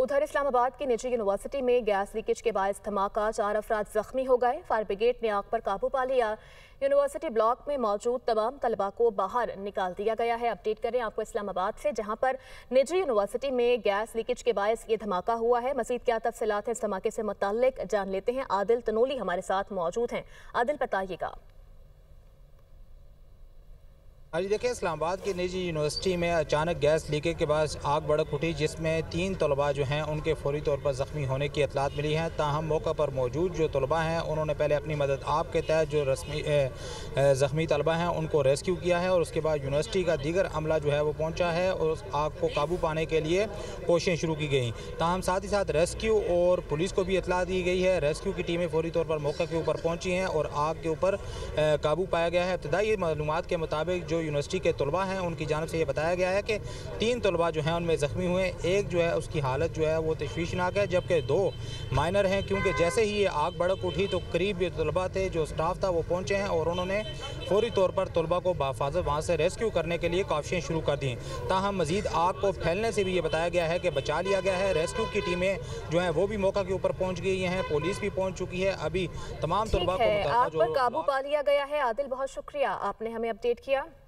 उधर इस्लामाबाद की निजी यूनिवर्सिटी में गैस लीकेज के बायस धमाका, 4 अफराद जख्मी हो गए। फायर ब्रिगेड ने आग पर काबू पा लिया। यूनिवर्सिटी ब्लॉक में मौजूद तमाम तलबा को बाहर निकाल दिया गया है। अपडेट करें आपको इस्लामाबाद से, जहां पर निजी यूनिवर्सिटी में गैस लीकेज के बायस ये धमाका हुआ है। मजीद क्या तफसीलात हैं इस धमाके से मुताल्लिक जान लेते हैं। आदिल तनोली हमारे साथ मौजूद हैं। आदिल, बताइएगा। आज देखिए, इस्लामाबाद की निजी यूनिवर्सिटी में अचानक गैस लीकेज के बाद आग भड़क उठी, जिसमें 3 तलबा जो हैं उनके फौरी तौर पर ज़ख्मी होने की इतलात मिली है। ताहम मौका पर मौजूद जो तलबा हैं उन्होंने पहले अपनी मदद आप के तहत जो ज़ख्मी तलबा हैं उनको रेस्क्यू किया है और उसके बाद यूनिवर्सिटी का दीगर अमला जो है वो पहुँचा है और उस आग को काबू पाने के लिए कोशिशें शुरू की गई। ताहम साथ ही साथ रेस्क्यू और पुलिस को भी इतला दी गई है। रेस्क्यू की टीमें फौरी तौर पर मौके के ऊपर पहुँची हैं और आग के ऊपर काबू पाया गया है। इब्तदाई मालूमात के मुताबिक जो यूनिवर्सिटी के तलबा हैं उनकी जानिब से ये बताया गया है कि 3 तलबा जो हैं उनमें ज़ख्मी हुए। एक जो है उसकी हालत जो है वो तशवीशनाक है, जबकि 2 माइनर हैं, क्योंकि जैसे ही ये आग भड़क उठी तो करीब जो तलबा थे, जो स्टाफ था, वो पहुँचे हैं और उन्होंने फौरी तौर पर तलबा को बाहिफाजत वहाँ से रेस्क्यू करने के लिए कोशिशें शुरू कर दी। ताहम मज़ीद आग को फैलने से भी ये बताया गया है कि बचा लिया गया है। रेस्क्यू की टीमें जो हैं वो भी मौका के ऊपर पहुँच गई हैं, पुलिस भी पहुँच चुकी है। अभी तमाम तलबा को आग पर काबू पा लिया गया है। आदिल, बहुत शुक्रिया, आपने हमें अपडेट किया।